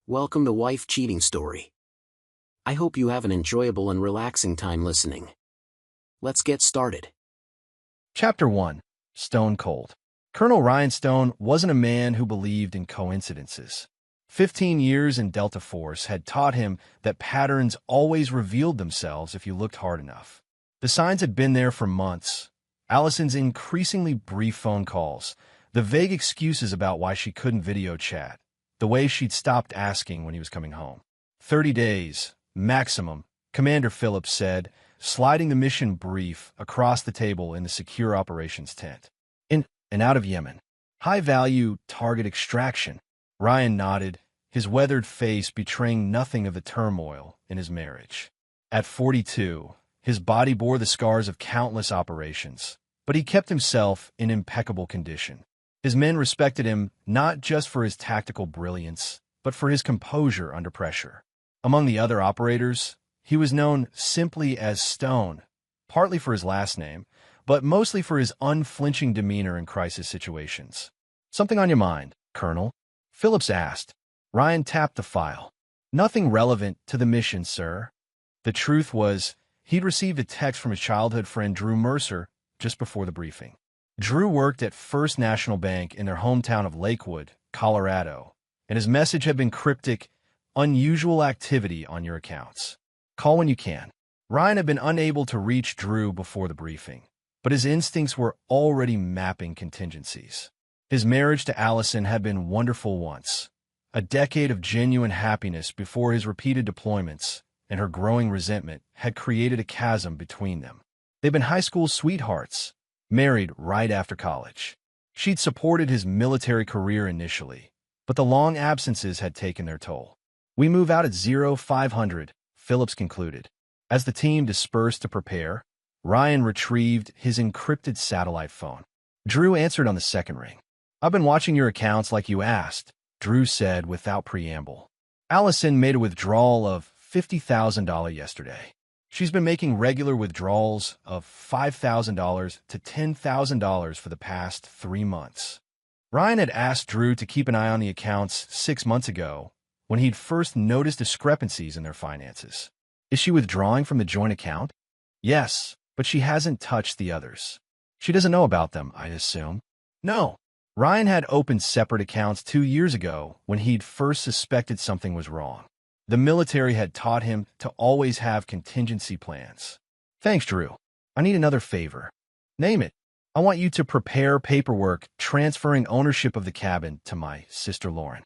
Welcome to Wife Cheating Story. I hope you have an enjoyable and relaxing time listening. Let's get started. Chapter 1. Stone Cold. Colonel Ryan Stone wasn't a man who believed in coincidences. 15 years in Delta Force had taught him that patterns always revealed themselves if you looked hard enough. The signs had been there for months. Allison's increasingly brief phone calls, the vague excuses about why she couldn't video chat, the way she'd stopped asking when he was coming home. 30 days, maximum, Commander Phillips said, sliding the mission brief across the table in the secure operations tent. In and out of Yemen. High-value target extraction. Ryan nodded, his weathered face betraying nothing of the turmoil in his marriage. At 42, his body bore the scars of countless operations, but he kept himself in impeccable condition. His men respected him not just for his tactical brilliance, but for his composure under pressure. Among the other operators, he was known simply as Stone, partly for his last name, but mostly for his unflinching demeanor in crisis situations. "Something on your mind, Colonel?" Phillips asked. Ryan tapped the file. "Nothing relevant to the mission, sir." The truth was, he'd received a text from his childhood friend Drew Mercer just before the briefing. Drew worked at First National Bank in their hometown of Lakewood, Colorado, and his message had been cryptic, "Unusual activity on your accounts. Call when you can." Ryan had been unable to reach Drew before the briefing, but his instincts were already mapping contingencies. His marriage to Allison had been wonderful once, a decade of genuine happiness before his repeated deployments, and her growing resentment had created a chasm between them. They'd been high school sweethearts, married right after college. She'd supported his military career initially, but the long absences had taken their toll. "We move out at 0500, Phillips concluded. As the team dispersed to prepare, Ryan retrieved his encrypted satellite phone. Drew answered on the second ring. "I've been watching your accounts like you asked," Drew said without preamble. "Allison made a withdrawal of $50,000 yesterday. She's been making regular withdrawals of $5,000 to $10,000 for the past 3 months. Ryan had asked Drew to keep an eye on the accounts 6 months ago when he'd first noticed discrepancies in their finances. "Is she withdrawing from the joint account?" "Yes, but she hasn't touched the others." "She doesn't know about them, I assume?" "No." Ryan had opened separate accounts 2 years ago when he'd first suspected something was wrong. The military had taught him to always have contingency plans. "Thanks, Drew. I need another favor." "Name it." "I want you to prepare paperwork transferring ownership of the cabin to my sister Lauren."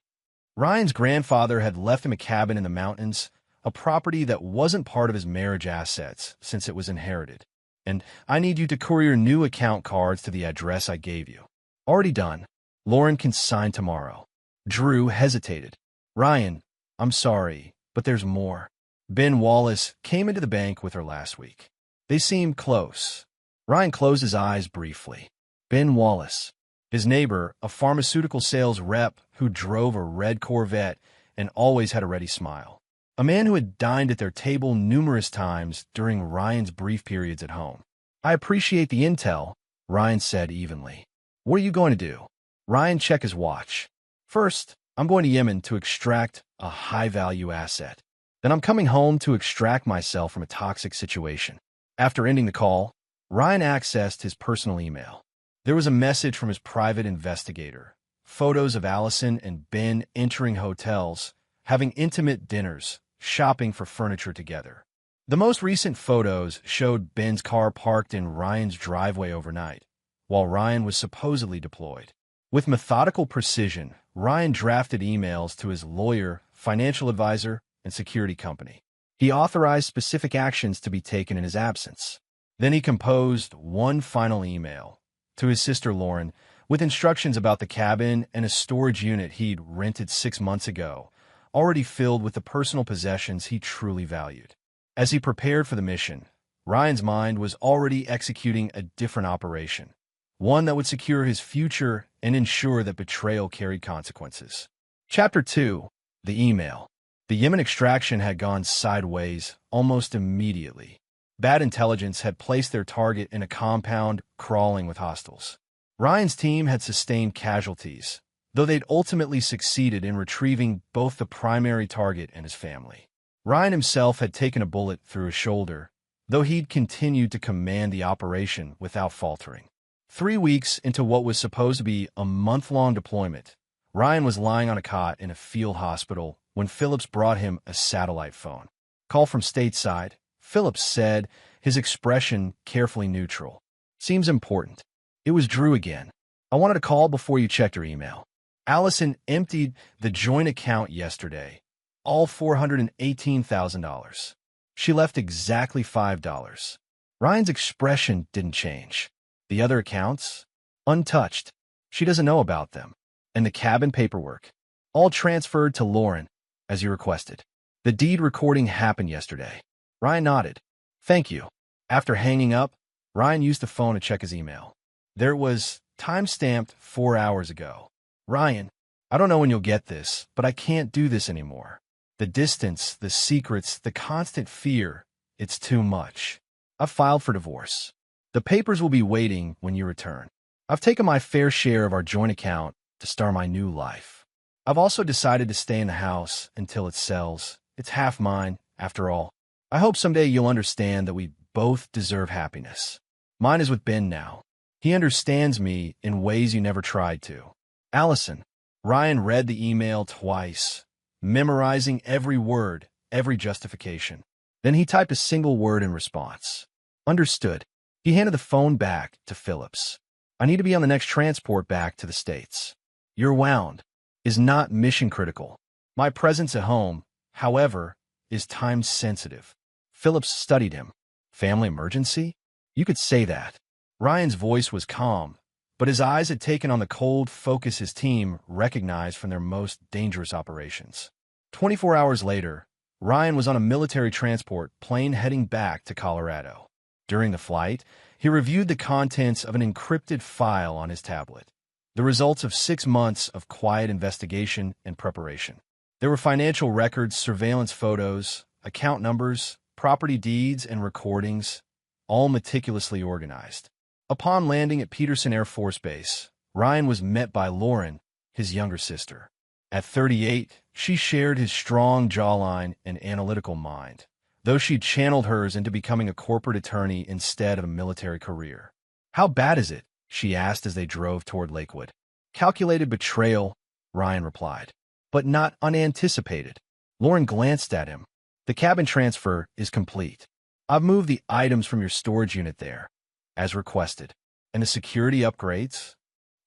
Ryan's grandfather had left him a cabin in the mountains, a property that wasn't part of his marriage assets since it was inherited. "And I need you to courier new account cards to the address I gave you." "Already done. Lauren can sign tomorrow." Drew hesitated. "Ryan, I'm sorry, but there's more. Ben Wallace came into the bank with her last week. They seem close." Ryan closed his eyes briefly. Ben Wallace. His neighbor, a pharmaceutical sales rep who drove a red Corvette and always had a ready smile. A man who had dined at their table numerous times during Ryan's brief periods at home. "I appreciate the intel," Ryan said evenly. "What are you going to do?" Ryan checked his watch. "First, I'm going to Yemen to extract a high-value asset. Then I'm coming home to extract myself from a toxic situation." After ending the call, Ryan accessed his personal email. There was a message from his private investigator, photos of Allison and Ben entering hotels, having intimate dinners, shopping for furniture together. The most recent photos showed Ben's car parked in Ryan's driveway overnight, while Ryan was supposedly deployed. With methodical precision, Ryan drafted emails to his lawyer, financial advisor, and security company. He authorized specific actions to be taken in his absence. Then he composed one final email to his sister Lauren with instructions about the cabin and a storage unit he'd rented 6 months ago, already filled with the personal possessions he truly valued. As he prepared for the mission, Ryan's mind was already executing a different operation, one that would secure his future and ensure that betrayal carried consequences. Chapter 2. The Email. The Yemen extraction had gone sideways almost immediately. Bad intelligence had placed their target in a compound crawling with hostiles. Ryan's team had sustained casualties, though they'd ultimately succeeded in retrieving both the primary target and his family. Ryan himself had taken a bullet through his shoulder, though he'd continued to command the operation without faltering. 3 weeks into what was supposed to be a month-long deployment, Ryan was lying on a cot in a field hospital when Phillips brought him a satellite phone. Call from stateside, Phillips said, his expression carefully neutral. Seems important. It was Drew again. I wanted to call before you checked your email. Allison emptied the joint account yesterday, all $418,000. She left exactly $5. Ryan's expression didn't change. The other accounts? Untouched. She doesn't know about them. And the cabin paperwork? All transferred to Lauren, as you requested. The deed recording happened yesterday. Ryan nodded. Thank you. After hanging up, Ryan used the phone to check his email. There it was, time-stamped 4 hours ago. Ryan, I don't know when you'll get this, but I can't do this anymore. The distance, the secrets, the constant fear, it's too much. I've filed for divorce. The papers will be waiting when you return. I've taken my fair share of our joint account to start my new life. I've also decided to stay in the house until it sells. It's half mine, after all. I hope someday you'll understand that we both deserve happiness. Mine is with Ben now. He understands me in ways you never tried to. Allison. Ryan read the email twice, memorizing every word, every justification. Then he typed a single word in response. Understood. He handed the phone back to Phillips. I need to be on the next transport back to the States. Your wound is not mission critical. My presence at home, however, is time sensitive. Phillips studied him. Family emergency? You could say that. Ryan's voice was calm, but his eyes had taken on the cold focus his team recognized from their most dangerous operations. 24 hours later, Ryan was on a military transport plane heading back to Colorado. During the flight, he reviewed the contents of an encrypted file on his tablet, the results of 6 months of quiet investigation and preparation. There were financial records, surveillance photos, account numbers, property deeds, and recordings, all meticulously organized. Upon landing at Peterson Air Force Base, Ryan was met by Lauren, his younger sister. At 38, she shared his strong jawline and analytical mind, though she'd channeled hers into becoming a corporate attorney instead of a military career. How bad is it? She asked as they drove toward Lakewood. Calculated betrayal, Ryan replied, but not unanticipated. Lauren glanced at him. The cabin transfer is complete. I've moved the items from your storage unit there, as requested, and the security upgrades?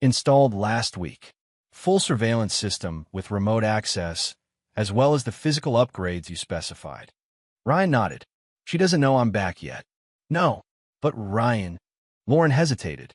Installed last week. Full surveillance system with remote access, as well as the physical upgrades you specified. Ryan nodded. She doesn't know I'm back yet. No, but Ryan. Lauren hesitated.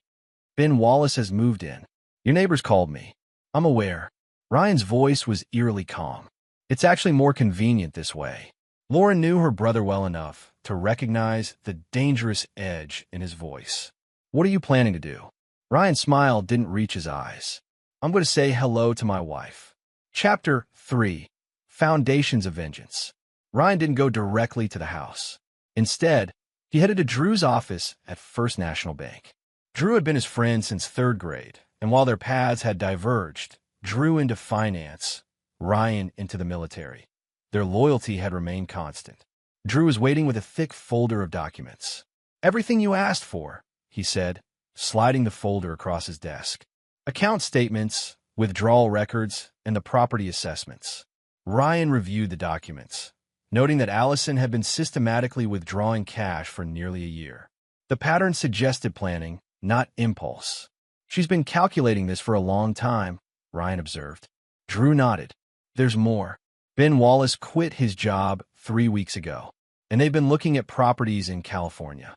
Ben Wallace has moved in. Your neighbors called me. I'm aware. Ryan's voice was eerily calm. It's actually more convenient this way. Lauren knew her brother well enough to recognize the dangerous edge in his voice. What are you planning to do? Ryan's smile didn't reach his eyes. I'm going to say hello to my wife. Chapter 3. Foundations of Vengeance. Ryan didn't go directly to the house. Instead, he headed to Drew's office at First National Bank. Drew had been his friend since 3rd grade, and while their paths had diverged, Drew into finance, Ryan into the military. Their loyalty had remained constant. Drew was waiting with a thick folder of documents. Everything you asked for, he said, sliding the folder across his desk. Account statements, withdrawal records, and the property assessments. Ryan reviewed the documents, noting that Allison had been systematically withdrawing cash for nearly a year. The pattern suggested planning, not impulse. She's been calculating this for a long time, Ryan observed. Drew nodded. There's more. Ben Wallace quit his job 3 weeks ago, and they've been looking at properties in California.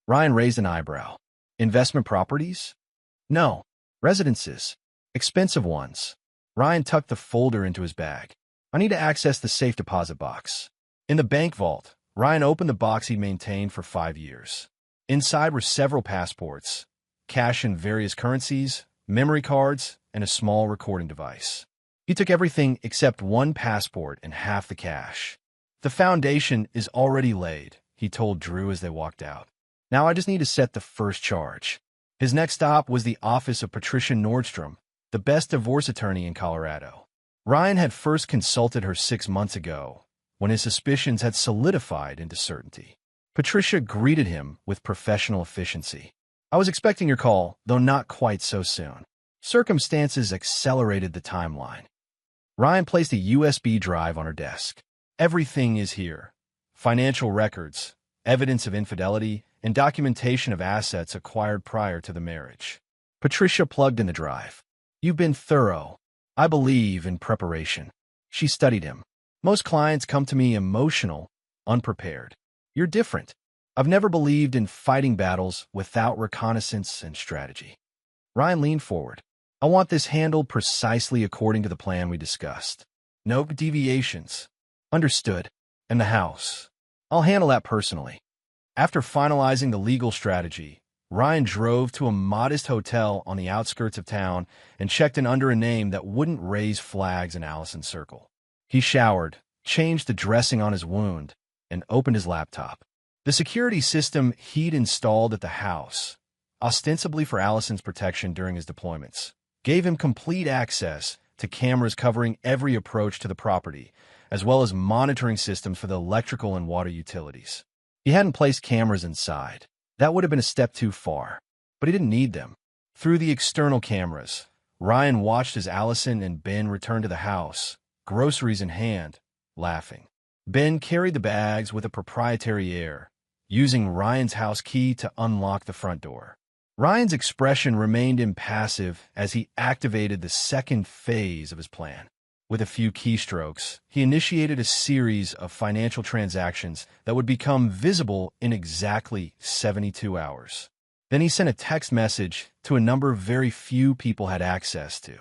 Ryan raised an eyebrow. Investment properties? No. Residences. Expensive ones. Ryan tucked the folder into his bag. I need to access the safe deposit box. In the bank vault, Ryan opened the box he'd maintained for 5 years. Inside were several passports, cash in various currencies, memory cards, and a small recording device. He took everything except one passport and half the cash. The foundation is already laid, he told Drew as they walked out. Now I just need to set the first charge. His next stop was the office of Patricia Nordstrom, the best divorce attorney in Colorado. Ryan had first consulted her 6 months ago, when his suspicions had solidified into certainty. Patricia greeted him with professional efficiency. "I was expecting your call, though not quite so soon." Circumstances accelerated the timeline. Ryan placed a USB drive on her desk. "Everything is here. Financial records, evidence of infidelity, and documentation of assets acquired prior to the marriage." Patricia plugged in the drive. "You've been thorough. I believe in preparation." She studied him. "Most clients come to me emotional, unprepared. You're different. I've never believed in fighting battles without reconnaissance and strategy." Ryan leaned forward. "I want this handled precisely according to the plan we discussed. No deviations." "Understood. And the house? I'll handle that personally." After finalizing the legal strategy, Ryan drove to a modest hotel on the outskirts of town and checked in under a name that wouldn't raise flags in Allison's circle. He showered, changed the dressing on his wound, and opened his laptop. The security system he'd installed at the house, ostensibly for Allison's protection during his deployments, gave him complete access to cameras covering every approach to the property, as well as monitoring systems for the electrical and water utilities. He hadn't placed cameras inside. That would have been a step too far, but he didn't need them. Through the external cameras, Ryan watched as Allison and Ben returned to the house, groceries in hand, laughing. Ben carried the bags with a proprietary air, using Ryan's house key to unlock the front door. Ryan's expression remained impassive as he activated the second phase of his plan. With a few keystrokes, he initiated a series of financial transactions that would become visible in exactly 72 hours. Then he sent a text message to a number very few people had access to.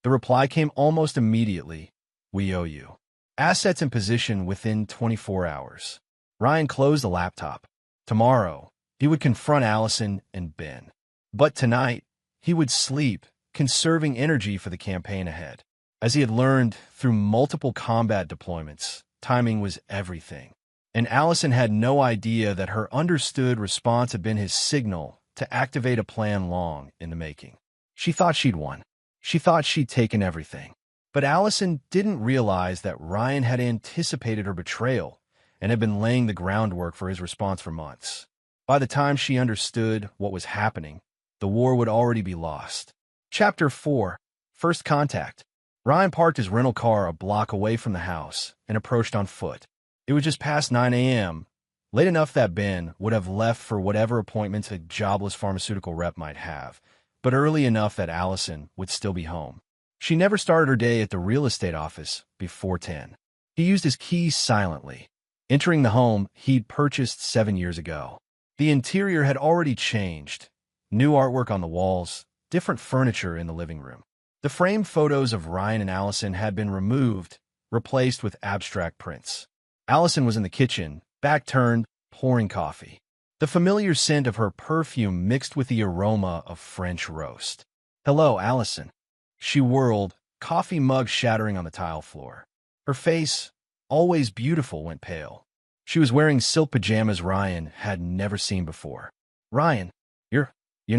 The reply came almost immediately: "We owe you." Assets in position within 24 hours. Ryan closed the laptop. Tomorrow, he would confront Allison and Ben. But tonight, he would sleep, conserving energy for the campaign ahead. As he had learned through multiple combat deployments, timing was everything. And Allison had no idea that her understood response had been his signal to activate a plan long in the making. She thought she'd won. She thought she'd taken everything. But Allison didn't realize that Ryan had anticipated her betrayal and had been laying the groundwork for his response for months. By the time she understood what was happening, the war would already be lost. Chapter 4. First Contact. Ryan parked his rental car a block away from the house and approached on foot. It was just past 9 a.m., late enough that Ben would have left for whatever appointments a jobless pharmaceutical rep might have, but early enough that Allison would still be home. She never started her day at the real estate office before 10. He used his keys silently, entering the home he'd purchased 7 years ago. The interior had already changed. New artwork on the walls, different furniture in the living room. The framed photos of Ryan and Allison had been removed, replaced with abstract prints. Allison was in the kitchen, back turned, pouring coffee. The familiar scent of her perfume mixed with the aroma of French roast. "Hello, Allison." She whirled, coffee mug shattering on the tile floor. Her face, always beautiful, went pale. She was wearing silk pajamas Ryan had never seen before. "Ryan, you're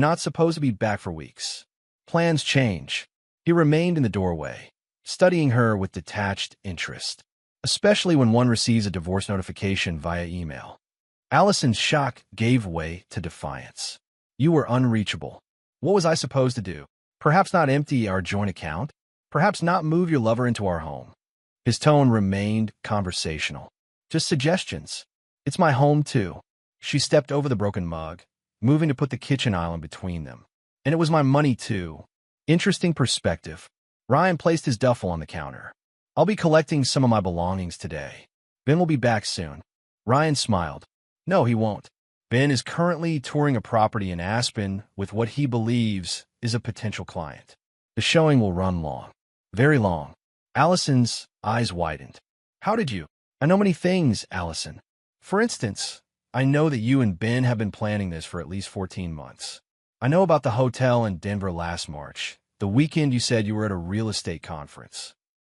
not supposed to be back for weeks. Plans change." He remained in the doorway, studying her with detached interest, especially when one receives a divorce notification via email. Allison's shock gave way to defiance. "You were unreachable. What was I supposed to do? Perhaps not empty our joint account? Perhaps not move your lover into our home?" His tone remained conversational. "Just suggestions. It's my home, too." She stepped over the broken mug, moving to put the kitchen island between them. "And it was my money, too." Interesting perspective. Ryan placed his duffel on the counter. "I'll be collecting some of my belongings today. Ben will be back soon." Ryan smiled. "No, he won't. Ben is currently touring a property in Aspen with what he believes is a potential client. The showing will run long. Very long." Allison's eyes widened. "How did you?" "I know many things, Allison. For instance, I know that you and Ben have been planning this for at least 14 months. I know about the hotel in Denver last March, the weekend you said you were at a real estate conference.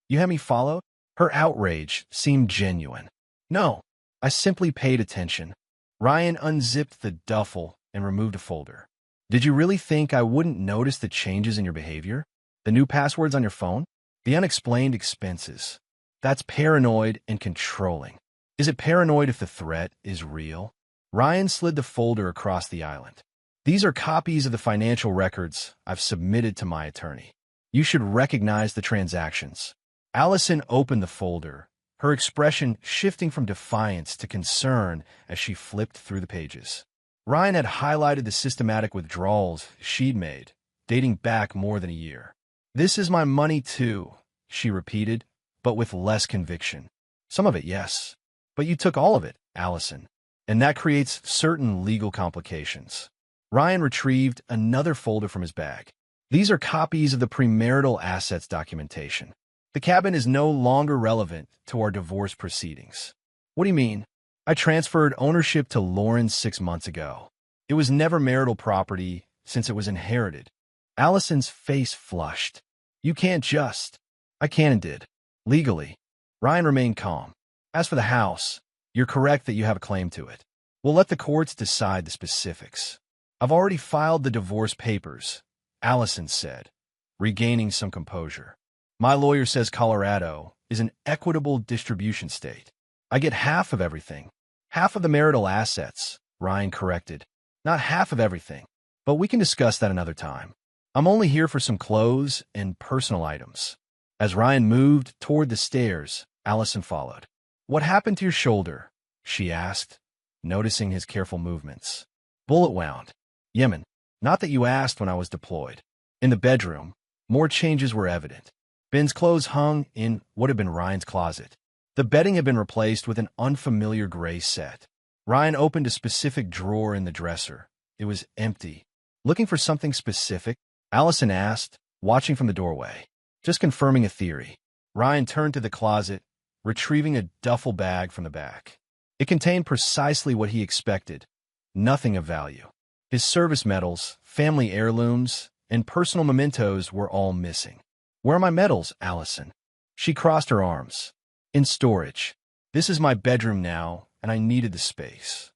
You had me followed?" Her outrage seemed genuine. "No, I simply paid attention." Ryan unzipped the duffel and removed a folder. "Did you really think I wouldn't notice the changes in your behavior?" The new passwords on your phone? The unexplained expenses. That's paranoid and controlling. Is it paranoid if the threat is real? Ryan slid the folder across the island. These are copies of the financial records I've submitted to my attorney. You should recognize the transactions. Allison opened the folder, her expression shifting from defiance to concern as she flipped through the pages. Ryan had highlighted the systematic withdrawals she'd made, dating back more than a year. "This is my money too," she repeated, but with less conviction. "Some of it, yes. But you took all of it, Allison. And that creates certain legal complications." Ryan retrieved another folder from his bag. "These are copies of the premarital assets documentation. The cabin is no longer relevant to our divorce proceedings." "What do you mean?" "I transferred ownership to Lauren 6 months ago. It was never marital property since it was inherited." Allison's face flushed. "You can't just—" "I can and did. Legally." Ryan remained calm. "As for the house, you're correct that you have a claim to it. We'll let the courts decide the specifics." "I've already filed the divorce papers," Allison said, regaining some composure. "My lawyer says Colorado is an equitable distribution state. I get half of everything." "Half of the marital assets," Ryan corrected. "Not half of everything. But we can discuss that another time. I'm only here for some clothes and personal items." As Ryan moved toward the stairs, Allison followed. "What happened to your shoulder?" she asked, noticing his careful movements. "Bullet wound. Yemen. Not that you asked when I was deployed." In the bedroom, more changes were evident. Ben's clothes hung in what had been Ryan's closet. The bedding had been replaced with an unfamiliar gray set. Ryan opened a specific drawer in the dresser. It was empty. "Looking for something specific?" Allison asked, watching from the doorway. "Just confirming a theory." Ryan turned to the closet, retrieving a duffel bag from the back. It contained precisely what he expected, nothing of value. His service medals, family heirlooms, and personal mementos were all missing. "Where are my medals, Allison?" She crossed her arms. "In storage. This is my bedroom now, and I needed the space."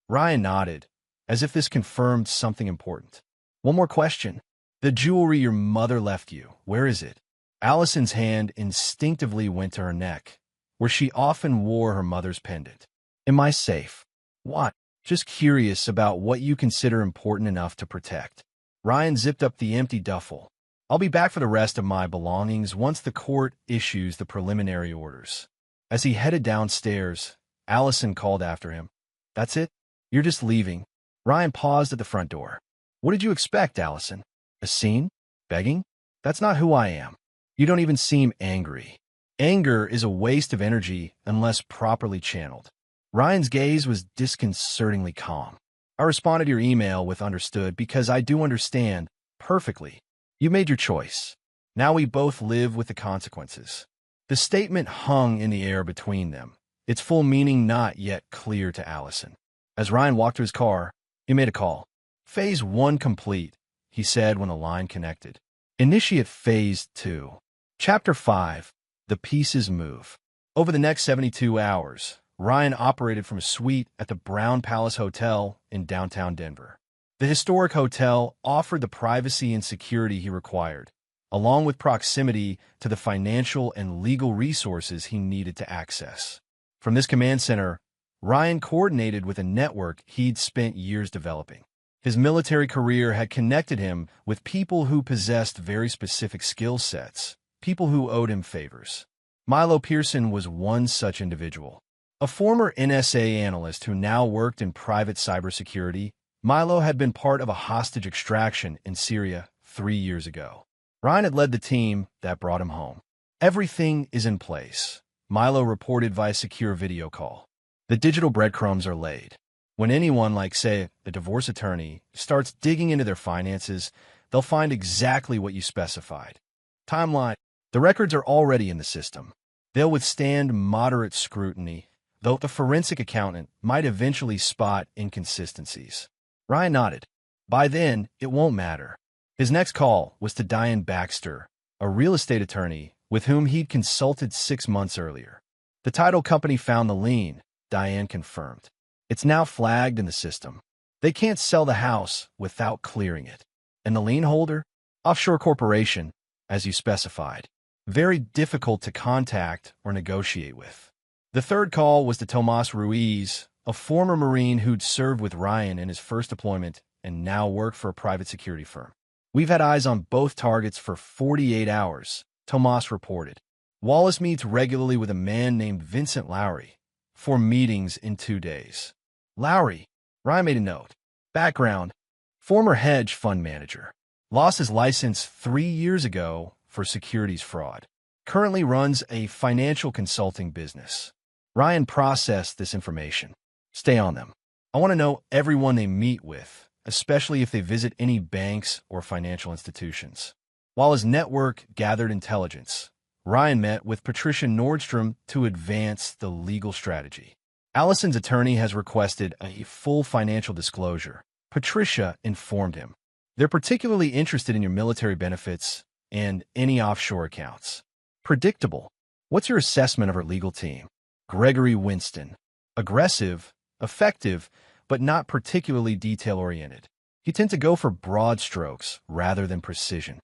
Ryan nodded, as if this confirmed something important. "One more question. The jewelry your mother left you, where is it?" Allison's hand instinctively went to her neck, where she often wore her mother's pendant. "In my safe." "What?" "Just curious about what you consider important enough to protect." Ryan zipped up the empty duffel. "I'll be back for the rest of my belongings once the court issues the preliminary orders." As he headed downstairs, Allison called after him. "That's it? You're just leaving?" Ryan paused at the front door. "What did you expect, Allison? A scene? Begging? That's not who I am. You don't even seem angry." "Anger is a waste of energy unless properly channeled." Ryan's gaze was disconcertingly calm. "I responded to your email with understood because I do understand perfectly. You made your choice. Now we both live with the consequences." The statement hung in the air between them, its full meaning not yet clear to Allison. As Ryan walked to his car, he made a call. "Phase 1 complete," he said when the line connected. "Initiate Phase 2. Chapter 5. The Pieces Move." Over the next 72 hours, Ryan operated from a suite at the Brown Palace Hotel in downtown Denver. The historic hotel offered the privacy and security he required, along with proximity to the financial and legal resources he needed to access. From this command center, Ryan coordinated with a network he'd spent years developing. His military career had connected him with people who possessed very specific skill sets, people who owed him favors. Milo Pearson was one such individual. A former NSA analyst who now worked in private cybersecurity, Milo had been part of a hostage extraction in Syria 3 years ago. Ryan had led the team that brought him home. "Everything is in place," Milo reported via secure video call. "The digital breadcrumbs are laid. When anyone, like, say, a divorce attorney, starts digging into their finances, they'll find exactly what you specified. Timeline: the records are already in the system. They'll withstand moderate scrutiny, though the forensic accountant might eventually spot inconsistencies." Ryan nodded. By then, it won't matter. His next call was to Diane Baxter, a real estate attorney with whom he'd consulted 6 months earlier. "The title company found the lien," Diane confirmed. "It's now flagged in the system. They can't sell the house without clearing it." "And the lien holder?" "Offshore corporation, as you specified. Very difficult to contact or negotiate with. The third call was to Tomas Ruiz, a former Marine who'd served with Ryan in his first deployment and now worked for a private security firm. We've had eyes on both targets for 48 hours, Tomas reported. Wallace meets regularly with a man named Vincent Lowry for meetings in 2 days. Lowry, Ryan made a note. Background, former hedge fund manager. Lost his license 3 years ago for securities fraud. Currently runs a financial consulting business. Ryan processed this information. Stay on them. I want to know everyone they meet with, especially if they visit any banks or financial institutions. While his network gathered intelligence, Ryan met with Patricia Nordstrom to advance the legal strategy. Allison's attorney has requested a full financial disclosure. Patricia informed him. They're particularly interested in your military benefits and any offshore accounts. Predictable. What's your assessment of her legal team? Gregory Winston. Aggressive, effective, but not particularly detail-oriented. You tend to go for broad strokes rather than precision.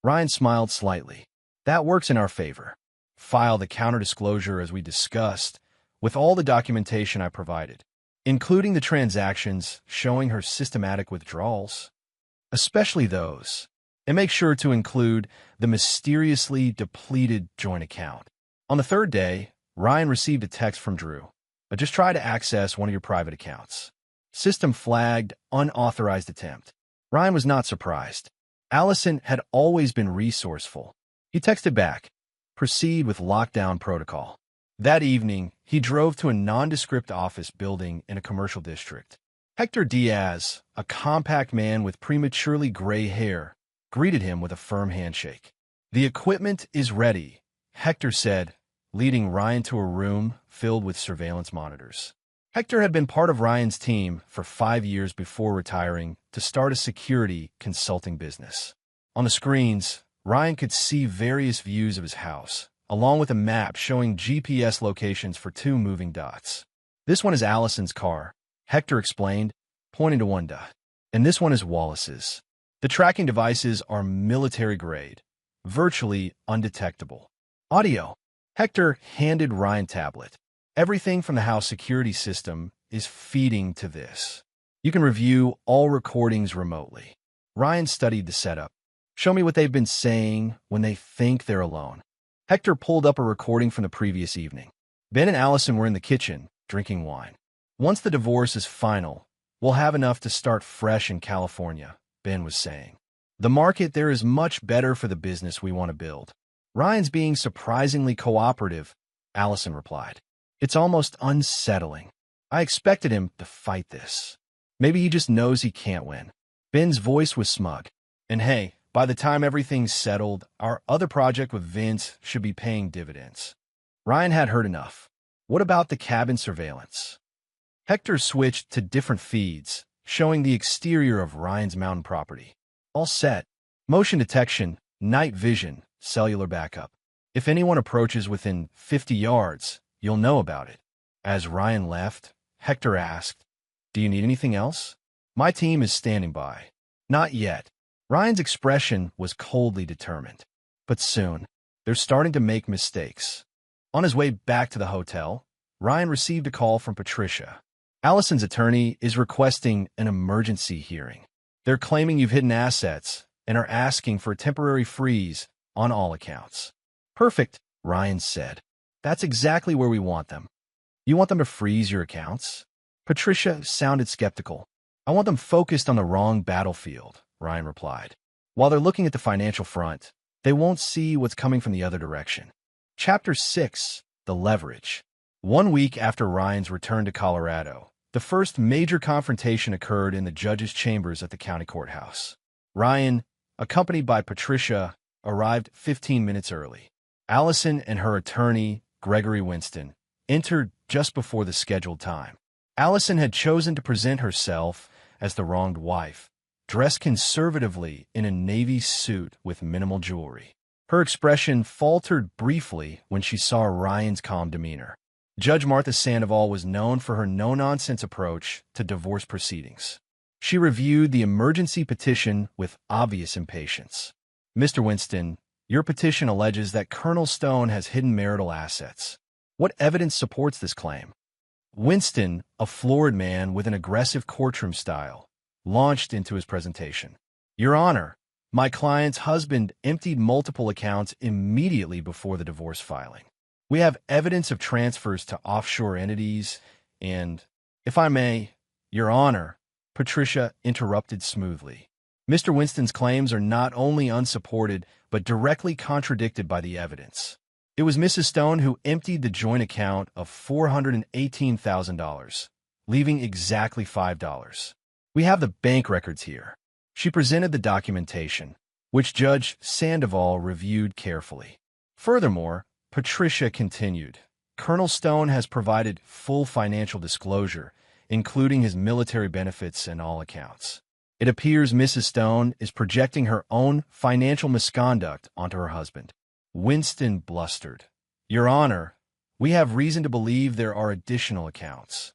Ryan smiled slightly. That works in our favor. File the counter-disclosure as we discussed, with all the documentation I provided, including the transactions showing her systematic withdrawals, especially those, and make sure to include the mysteriously depleted joint account. On the third day, Ryan received a text from Drew. Just try to access one of your private accounts. System flagged unauthorized attempt. Ryan was not surprised. Allison had always been resourceful. He texted back, proceed with lockdown protocol. That evening, he drove to a nondescript office building in a commercial district. Hector Diaz, a compact man with prematurely gray hair, greeted him with a firm handshake. The equipment is ready, Hector said, leading Ryan to a room filled with surveillance monitors. Hector had been part of Ryan's team for 5 years before retiring to start a security consulting business. On the screens, Ryan could see various views of his house, along with a map showing GPS locations for 2 moving dots. This one is Allison's car, Hector explained, pointing to one dot. And this one is Wallace's. The tracking devices are military-grade, virtually undetectable. Audio. Hector handed Ryan tablet. Everything from the house security system is feeding to this. You can review all recordings remotely. Ryan studied the setup. Show me what they've been saying when they think they're alone. Hector pulled up a recording from the previous evening. Ben and Allison were in the kitchen, drinking wine. Once the divorce is final, we'll have enough to start fresh in California, Ben was saying. The market there is much better for the business we want to build. Ryan's being surprisingly cooperative, Allison replied. It's almost unsettling. I expected him to fight this. Maybe he just knows he can't win. Ben's voice was smug. And hey, by the time everything's settled, our other project with Vince should be paying dividends. Ryan had heard enough. What about the cabin surveillance? Hector switched to different feeds, showing the exterior of Ryan's mountain property. All set. Motion detection, night vision, cellular backup. If anyone approaches within 50 yards, you'll know about it. As Ryan left, Hector asked, do you need anything else? My team is standing by. Not yet. Ryan's expression was coldly determined. But soon, they're starting to make mistakes. On his way back to the hotel, Ryan received a call from Patricia. Allison's attorney is requesting an emergency hearing. They're claiming you've hidden assets and are asking for a temporary freeze on all accounts. Perfect, Ryan said. That's exactly where we want them. You want them to freeze your accounts? Patricia sounded skeptical. I want them focused on the wrong battlefield, Ryan replied. While they're looking at the financial front, they won't see what's coming from the other direction. Chapter 6, The Leverage. 1 week after Ryan's return to Colorado, the first major confrontation occurred in the judge's chambers at the county courthouse. Ryan, accompanied by Patricia, arrived 15 minutes early. Allison and her attorney, Gregory Winston, entered just before the scheduled time. Allison had chosen to present herself as the wronged wife, dressed conservatively in a navy suit with minimal jewelry. Her expression faltered briefly when she saw Ryan's calm demeanor. Judge Martha Sandoval was known for her no-nonsense approach to divorce proceedings. She reviewed the emergency petition with obvious impatience. Mr. Winston, Your petition alleges that Colonel Stone has hidden marital assets. What evidence supports this claim? Winston, a florid man with an aggressive courtroom style, launched into his presentation. Your Honor, my client's husband emptied multiple accounts immediately before the divorce filing. We have evidence of transfers to offshore entities and, if I may, Your Honor, Patricia interrupted smoothly. Mr. Winston's claims are not only unsupported, but directly contradicted by the evidence. It was Mrs. Stone who emptied the joint account of $418,000, leaving exactly $5. We have the bank records here. She presented the documentation, which Judge Sandoval reviewed carefully. Furthermore, Patricia continued, Colonel Stone has provided full financial disclosure, including his military benefits and all accounts. It appears Mrs. Stone is projecting her own financial misconduct onto her husband. Winston blustered. Your Honor, we have reason to believe there are additional accounts.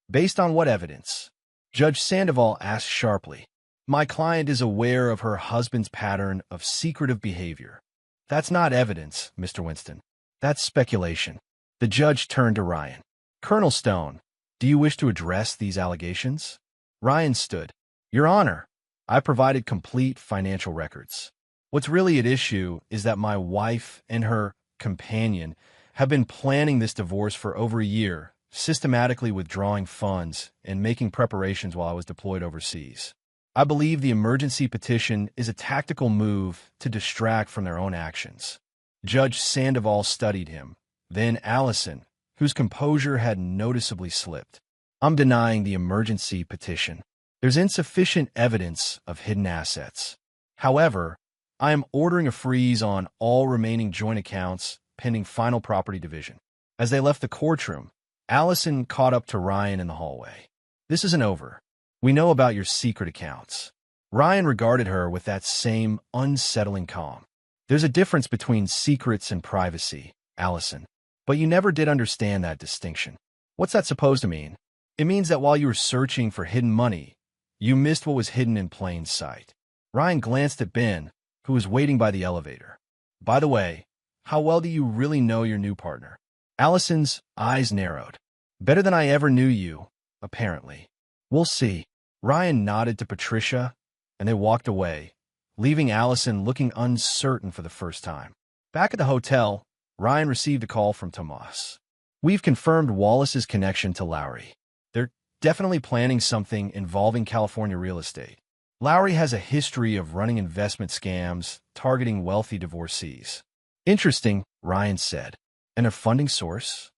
Based on what evidence? Judge Sandoval asked sharply. My client is aware of her husband's pattern of secretive behavior. That's not evidence, Mr. Winston. That's speculation. The judge turned to Ryan. Colonel Stone, do you wish to address these allegations? Ryan stood. Your Honor, I provided complete financial records. What's really at issue is that my wife and her companion have been planning this divorce for over a year, systematically withdrawing funds and making preparations while I was deployed overseas. I believe the emergency petition is a tactical move to distract from their own actions. Judge Sandoval studied him, then Allison, whose composure had noticeably slipped. I'm denying the emergency petition. There's insufficient evidence of hidden assets. However, I am ordering a freeze on all remaining joint accounts pending final property division. As they left the courtroom, Allison caught up to Ryan in the hallway. This isn't over. We know about your secret accounts. Ryan regarded her with that same unsettling calm. There's a difference between secrets and privacy, Allison. But you never did understand that distinction. What's that supposed to mean? It means that while you were searching for hidden money, you missed what was hidden in plain sight. Ryan glanced at Ben, who was waiting by the elevator. By the way, how well do you really know your new partner? Allison's eyes narrowed. Better than I ever knew you, apparently. We'll see. Ryan nodded to Patricia, and they walked away, leaving Allison looking uncertain for the first time. Back at the hotel, Ryan received a call from Tomas. We've confirmed Wallace's connection to Lowry. They're definitely planning something involving California real estate. Lowry has a history of running investment scams targeting wealthy divorcees. Interesting, Ryan said. And their funding source?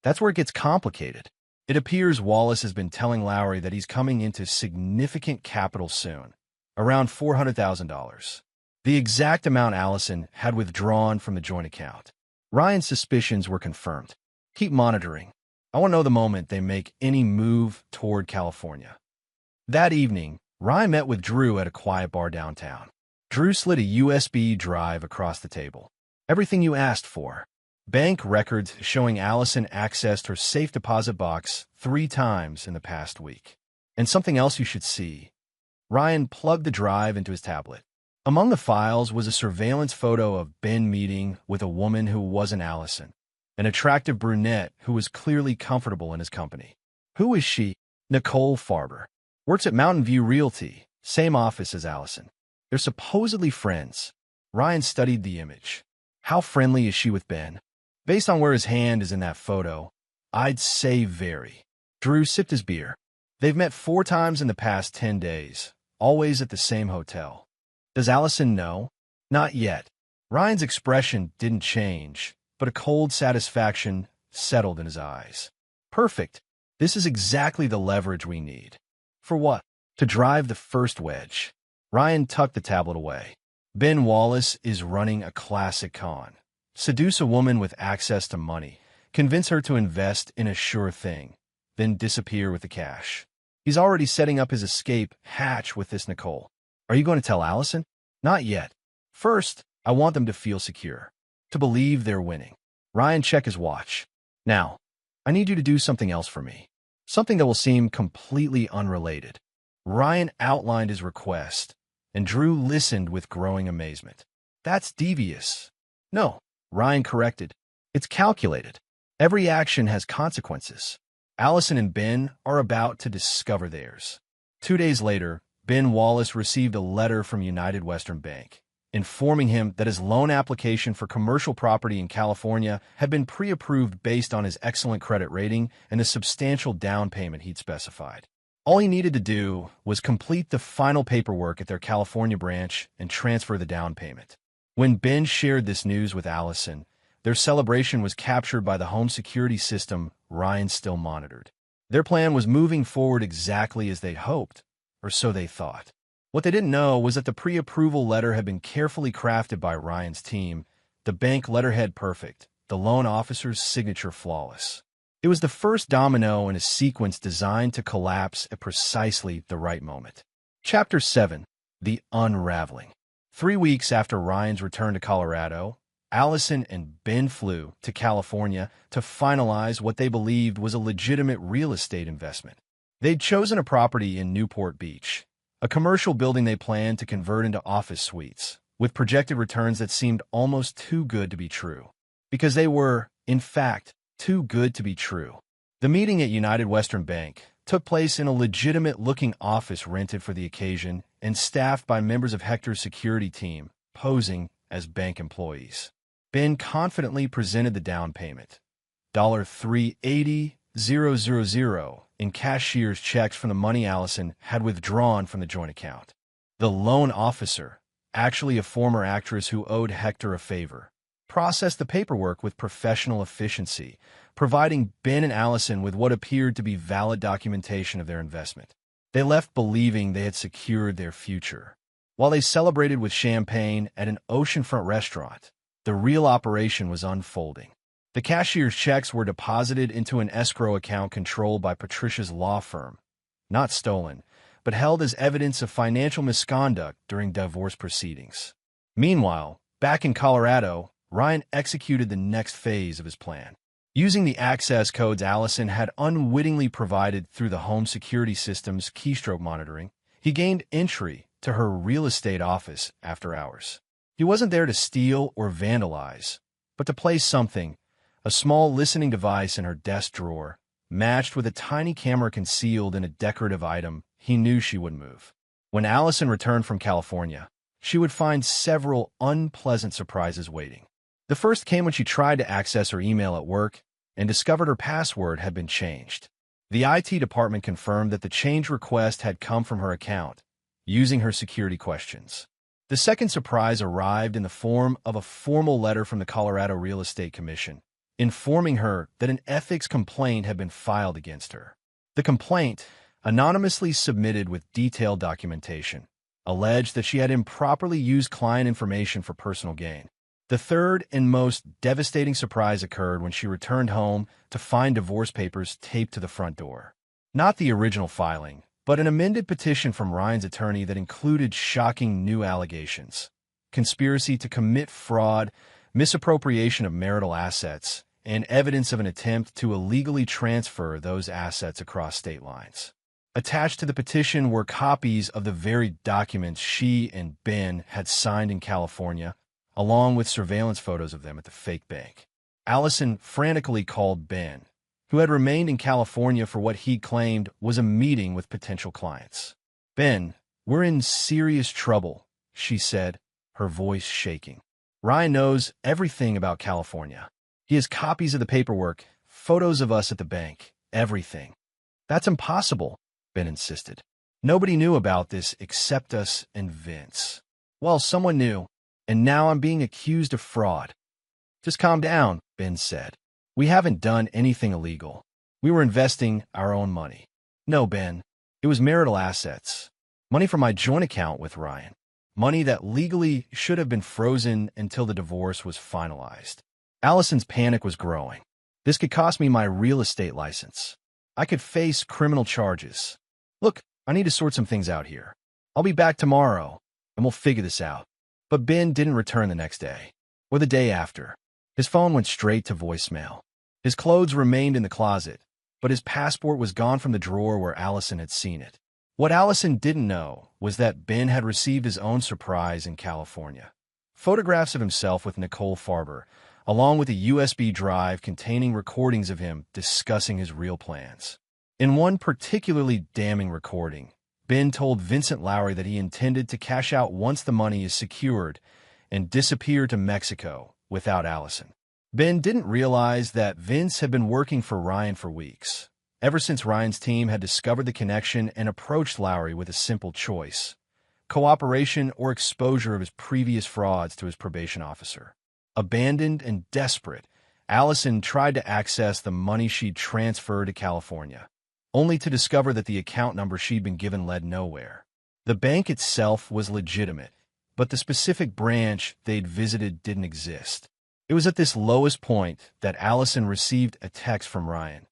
That's where it gets complicated. It appears Wallace has been telling Lowry that he's coming into significant capital soon, around $400,000. The exact amount Allison had withdrawn from the joint account. Ryan's suspicions were confirmed. Keep monitoring. I want to know the moment they make any move toward California. That evening, Ryan met with Drew at a quiet bar downtown. Drew slid a USB drive across the table. Everything you asked for. Bank records showing Allison accessed her safe deposit box 3 times in the past week. And something else you should see. Ryan plugged the drive into his tablet. Among the files was a surveillance photo of Ben meeting with a woman who wasn't Allison, an attractive brunette who was clearly comfortable in his company. Who is she? Nicole Farber. Works at Mountain View Realty, same office as Allison. They're supposedly friends. Ryan studied the image. How friendly is she with Ben? Based on where his hand is in that photo, I'd say very. Drew sipped his beer. They've met 4 times in the past 10 days, always at the same hotel. Does Allison know? Not yet. Ryan's expression didn't change, but a cold satisfaction settled in his eyes. Perfect. This is exactly the leverage we need. For what? To drive the first wedge. Ryan tucked the tablet away. Ben Wallace is running a classic con. Seduce a woman with access to money, convince her to invest in a sure thing, then disappear with the cash. He's already setting up his escape hatch with this Nicole. Are you going to tell Allison? Not yet. First, I want them to feel secure, to believe they're winning. Ryan checked his watch. Now, I need you to do something else for me. Something that will seem completely unrelated. Ryan outlined his request, and Drew listened with growing amazement. That's devious. No, Ryan corrected. It's calculated. Every action has consequences. Allison and Ben are about to discover theirs. 2 days later, Ben Wallace received a letter from United Western Bank, informing him that his loan application for commercial property in California had been pre-approved based on his excellent credit rating and the substantial down payment he'd specified. All he needed to do was complete the final paperwork at their California branch and transfer the down payment. When Ben shared this news with Allison, their celebration was captured by the home security system Ryan still monitored. Their plan was moving forward exactly as they'd hoped, or so they thought. What they didn't know was that the pre-approval letter had been carefully crafted by Ryan's team, the bank letterhead perfect, the loan officer's signature flawless. It was the first domino in a sequence designed to collapse at precisely the right moment. Chapter 7. The Unraveling. 3 weeks after Ryan's return to Colorado, Allison and Ben flew to California to finalize what they believed was a legitimate real estate investment. They'd chosen a property in Newport Beach, a commercial building they planned to convert into office suites, with projected returns that seemed almost too good to be true. Because they were, in fact, too good to be true. The meeting at United Western Bank took place in a legitimate-looking office rented for the occasion and staffed by members of Hector's security team, posing as bank employees. Ben confidently presented the down payment, $380,000 in cashier's checks from the money Allison had withdrawn from the joint account. The loan officer, actually a former actress who owed Hector a favor, processed the paperwork with professional efficiency, providing Ben and Allison with what appeared to be valid documentation of their investment. They left believing they had secured their future. While they celebrated with champagne at an oceanfront restaurant, the real operation was unfolding. The cashier's checks were deposited into an escrow account controlled by Patricia's law firm, not stolen, but held as evidence of financial misconduct during divorce proceedings. Meanwhile, back in Colorado, Ryan executed the next phase of his plan. Using the access codes Allison had unwittingly provided through the home security system's keystroke monitoring, he gained entry to her real estate office after hours. He wasn't there to steal or vandalize, but to place something, a small listening device in her desk drawer, matched with a tiny camera concealed in a decorative item he knew she would move. When Allison returned from California, she would find several unpleasant surprises waiting. The first came when she tried to access her email at work and discovered her password had been changed. The IT department confirmed that the change request had come from her account, using her security questions. The second surprise arrived in the form of a formal letter from the Colorado Real Estate Commission, informing her that an ethics complaint had been filed against her. The complaint, anonymously submitted with detailed documentation, alleged that she had improperly used client information for personal gain. The third and most devastating surprise occurred when she returned home to find divorce papers taped to the front door. Not the original filing, but an amended petition from Ryan's attorney that included shocking new allegations: conspiracy to commit fraud, misappropriation of marital assets, and evidence of an attempt to illegally transfer those assets across state lines. Attached to the petition were copies of the very documents she and Ben had signed in California, along with surveillance photos of them at the fake bank. Allison frantically called Ben, who had remained in California for what he claimed was a meeting with potential clients. "Ben, we're in serious trouble," she said, her voice shaking. "Ryan knows everything about California. He has copies of the paperwork, photos of us at the bank, everything." "That's impossible," Ben insisted. "Nobody knew about this except us and Vince." "Well, someone knew, and now I'm being accused of fraud." "Just calm down," Ben said. "We haven't done anything illegal. We were investing our own money." "No, Ben. It was marital assets. Money from my joint account with Ryan. Money that legally should have been frozen until the divorce was finalized." Allison's panic was growing. "This could cost me my real estate license. I could face criminal charges. Look, I need to sort some things out here. I'll be back tomorrow, and we'll figure this out." But Ben didn't return the next day, or the day after. His phone went straight to voicemail. His clothes remained in the closet, but his passport was gone from the drawer where Allison had seen it. What Allison didn't know was that Ben had received his own surprise in California. photographs of himself with Nicole Farber, along with a USB drive containing recordings of him discussing his real plans. In one particularly damning recording, Ben told Vincent Lowry that he intended to cash out once the money is secured and disappear to Mexico without Allison. Ben didn't realize that Vince had been working for Ryan for weeks, ever since Ryan's team had discovered the connection and approached Lowry with a simple choice: cooperation or exposure of his previous frauds to his probation officer. Abandoned and desperate, Allison tried to access the money she'd transferred to California, only to discover that the account number she'd been given led nowhere. The bank itself was legitimate, but the specific branch they'd visited didn't exist. It was at this lowest point that Allison received a text from Ryan,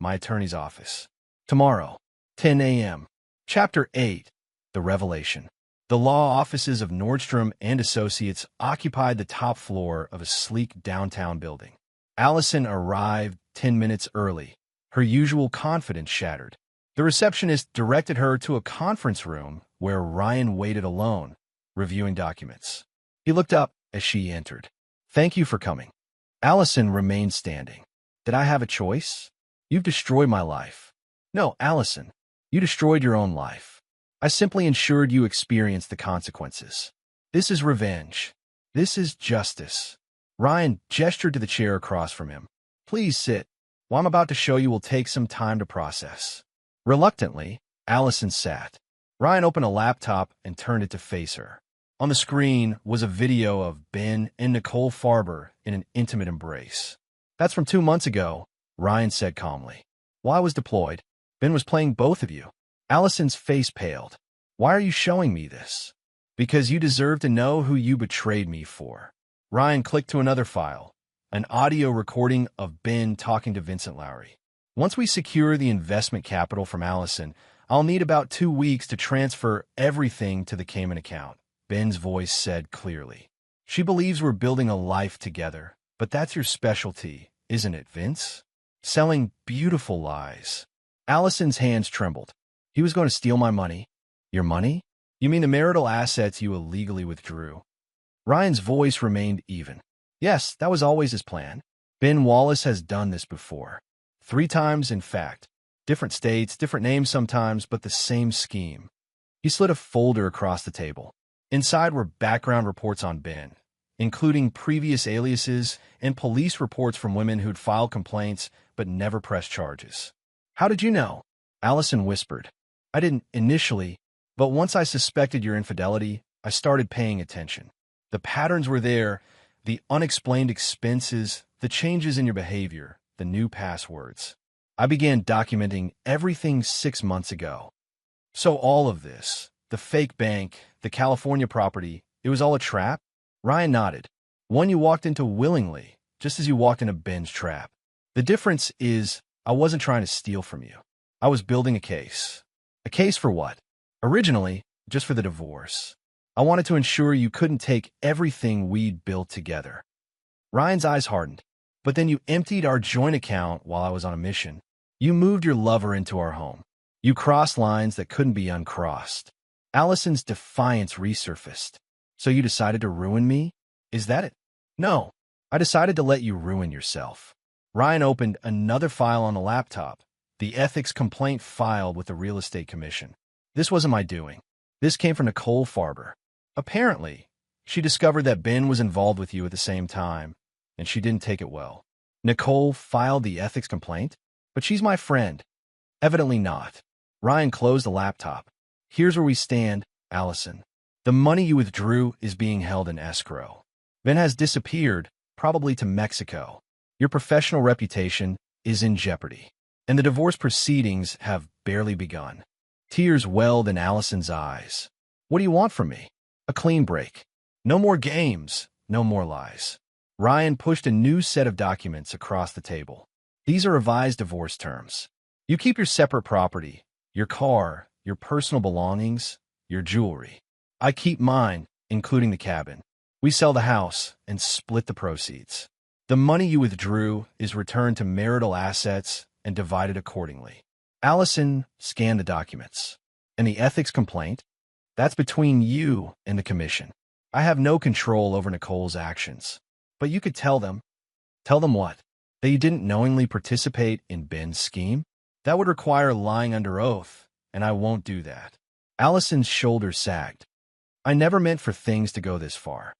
"My attorney's office. Tomorrow, 10 a.m. Chapter 8, The Revelation. The law offices of Nordstrom and Associates occupied the top floor of a sleek downtown building. Allison arrived 10 minutes early, her usual confidence shattered. The receptionist directed her to a conference room where Ryan waited alone, reviewing documents. He looked up as she entered. "Thank you for coming." Allison remained standing. "Did I have a choice? You've destroyed my life." "No, Allison, you destroyed your own life. I simply ensured you experienced the consequences. This is revenge. This is justice." Ryan gestured to the chair across from him. "Please sit. What I'm about to show you will take some time to process." Reluctantly, Allison sat. Ryan opened a laptop and turned it to face her. On the screen was a video of Ben and Nicole Farber in an intimate embrace. "That's from 2 months ago," Ryan said calmly. "While I was deployed, Ben was playing both of you." Allison's face paled. "Why are you showing me this?" "Because you deserve to know who you betrayed me for." Ryan clicked to another file, an audio recording of Ben talking to Vincent Lowry. "Once we secure the investment capital from Allison, I'll need about 2 weeks to transfer everything to the Cayman account," Ben's voice said clearly. "She believes we're building a life together, but that's your specialty, isn't it, Vince? Selling beautiful lies." Allison's hands trembled. "He was going to steal my money." "Your money? You mean the marital assets you illegally withdrew?" Ryan's voice remained even. "Yes, that was always his plan. Ben Wallace has done this before. 3 times, in fact. Different states, different names sometimes, but the same scheme." He slid a folder across the table. Inside were background reports on Ben, including previous aliases and police reports from women who'd filed complaints but never pressed charges. "How did you know?" Allison whispered. "I didn't initially, but once I suspected your infidelity, I started paying attention. The patterns were there, the unexplained expenses, the changes in your behavior, the new passwords. I began documenting everything 6 months ago." "So all of this, the fake bank, the California property, it was all a trap?" Ryan nodded. "One you walked into willingly, just as you walked into Ben's trap. The difference is I wasn't trying to steal from you. I was building a case." "A case for what?" "Originally, just for the divorce. I wanted to ensure you couldn't take everything we'd built together." Ryan's eyes hardened. "But then you emptied our joint account while I was on a mission. You moved your lover into our home. You crossed lines that couldn't be uncrossed." Allison's defiance resurfaced. "So you decided to ruin me? Is that it?" "No, I decided to let you ruin yourself." Ryan opened another file on the laptop, the ethics complaint filed with the real estate commission. "This wasn't my doing. This came from Nicole Farber. Apparently, she discovered that Ben was involved with you at the same time, and she didn't take it well." "Nicole filed the ethics complaint? But she's my friend." "Evidently not." Ryan closed the laptop. "Here's where we stand, Allison. The money you withdrew is being held in escrow. Ben has disappeared, probably to Mexico. Your professional reputation is in jeopardy, and the divorce proceedings have barely begun." Tears welled in Allison's eyes. "What do you want from me?" "A clean break. No more games, no more lies." Ryan pushed a new set of documents across the table. "These are revised divorce terms. You keep your separate property, your car, your personal belongings, your jewelry. I keep mine, including the cabin. We sell the house and split the proceeds. The money you withdrew is returned to marital assets and divided accordingly." Allison scanned the documents. "And the ethics complaint? That's between you and the commission." I have no control over Nicole's actions. But you could tell them. Tell them what? That you didn't knowingly participate in Ben's scheme? That would require lying under oath, and I won't do that. Allison's shoulders sagged. I never meant for things to go this far.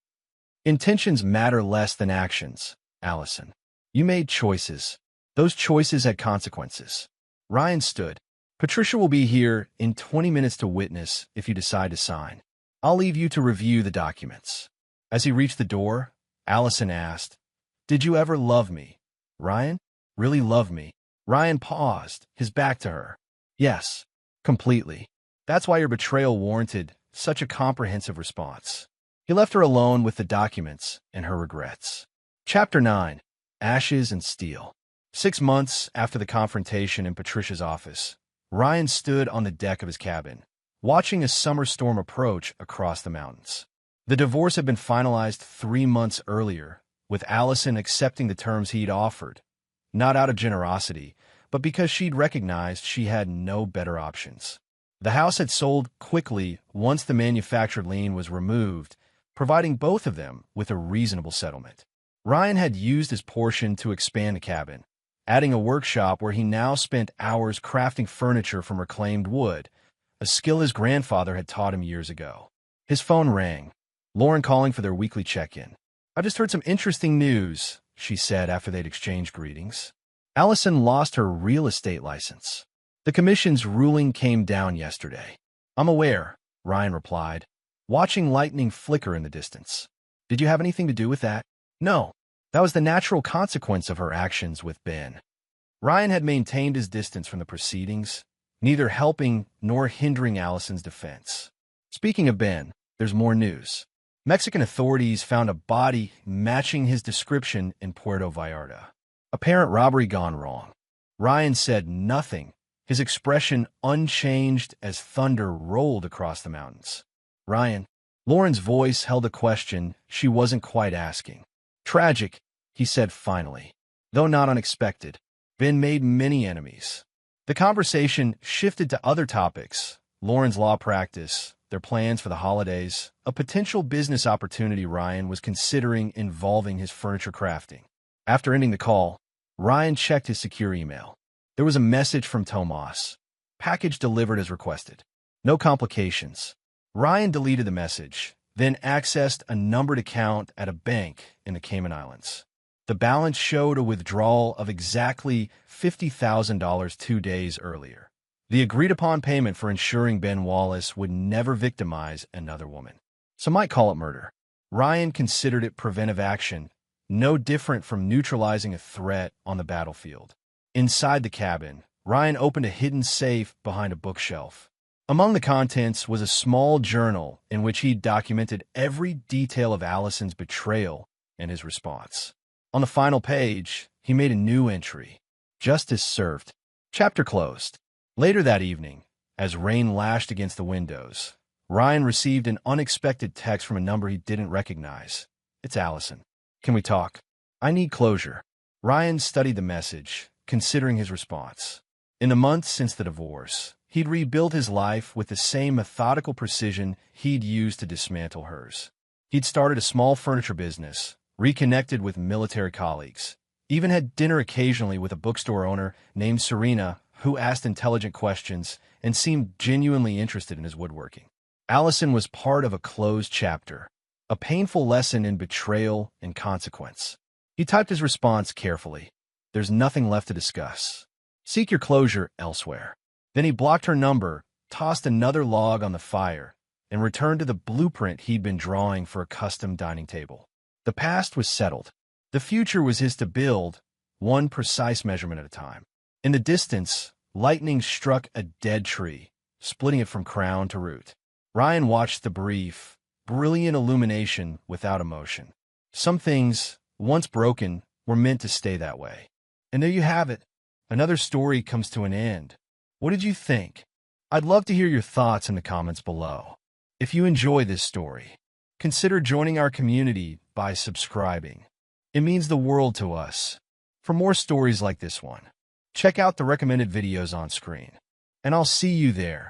Intentions matter less than actions, Allison. You made choices. Those choices had consequences. Ryan stood. Patricia will be here in 20 minutes to witness if you decide to sign. I'll leave you to review the documents. As he reached the door, Allison asked, Did you ever love me? Ryan? Really love me? Ryan paused, his back to her. Yes, completely. That's why your betrayal warranted such a comprehensive response. He left her alone with the documents and her regrets. Chapter 9. Ashes and Steel. 6 months after the confrontation in Patricia's office, Ryan stood on the deck of his cabin, watching a summer storm approach across the mountains. The divorce had been finalized 3 months earlier, with Allison accepting the terms he'd offered, not out of generosity, but because she'd recognized she had no better options. The house had sold quickly once the manufactured lien was removed, providing both of them with a reasonable settlement. Ryan had used his portion to expand the cabin, adding a workshop where he now spent hours crafting furniture from reclaimed wood, a skill his grandfather had taught him years ago. His phone rang, Lauren calling for their weekly check-in. I just heard some interesting news, she said after they'd exchanged greetings. Allison lost her real estate license. The commission's ruling came down yesterday. I'm aware, Ryan replied, watching lightning flicker in the distance. Did you have anything to do with that? No. That was the natural consequence of her actions with Ben. Ryan had maintained his distance from the proceedings, neither helping nor hindering Allison's defense. Speaking of Ben, there's more news. Mexican authorities found a body matching his description in Puerto Vallarta. Apparent robbery gone wrong. Ryan said nothing, his expression unchanged as thunder rolled across the mountains. Ryan. Lauren's voice held a question she wasn't quite asking. Tragic, he said finally. Though not unexpected, Ben made many enemies. The conversation shifted to other topics, Lauren's law practice, their plans for the holidays, a potential business opportunity Ryan was considering involving his furniture crafting. After ending the call, Ryan checked his secure email. There was a message from Tomas. Package delivered as requested. No complications. Ryan deleted the message, then accessed a numbered account at a bank in the Cayman Islands. The balance showed a withdrawal of exactly $50,000 2 days earlier. The agreed-upon payment for ensuring Ben Wallace would never victimize another woman. Some might call it murder. Ryan considered it preventive action, no different from neutralizing a threat on the battlefield. Inside the cabin, Ryan opened a hidden safe behind a bookshelf. Among the contents was a small journal in which he documented every detail of Allison's betrayal and his response. On the final page, he made a new entry. Justice served. Chapter closed. Later that evening, as rain lashed against the windows, Ryan received an unexpected text from a number he didn't recognize. It's Allison. Can we talk? I need closure. Ryan studied the message, considering his response. In the months since the divorce, he'd rebuilt his life with the same methodical precision he'd used to dismantle hers. He'd started a small furniture business, reconnected with military colleagues, even had dinner occasionally with a bookstore owner named Serena who asked intelligent questions and seemed genuinely interested in his woodworking. Allison was part of a closed chapter, a painful lesson in betrayal and consequence. He typed his response carefully. There's nothing left to discuss. Seek your closure elsewhere. Then he blocked her number, tossed another log on the fire, and returned to the blueprint he'd been drawing for a custom dining table. The past was settled. The future was his to build, one precise measurement at a time. In the distance, lightning struck a dead tree, splitting it from crown to root. Ryan watched the brief, brilliant illumination without emotion. Some things, once broken, were meant to stay that way. And there you have it. Another story comes to an end. What did you think? I'd love to hear your thoughts in the comments below. If you enjoy this story, consider joining our community by subscribing. It means the world to us. For more stories like this one, check out the recommended videos on screen. And I'll see you there.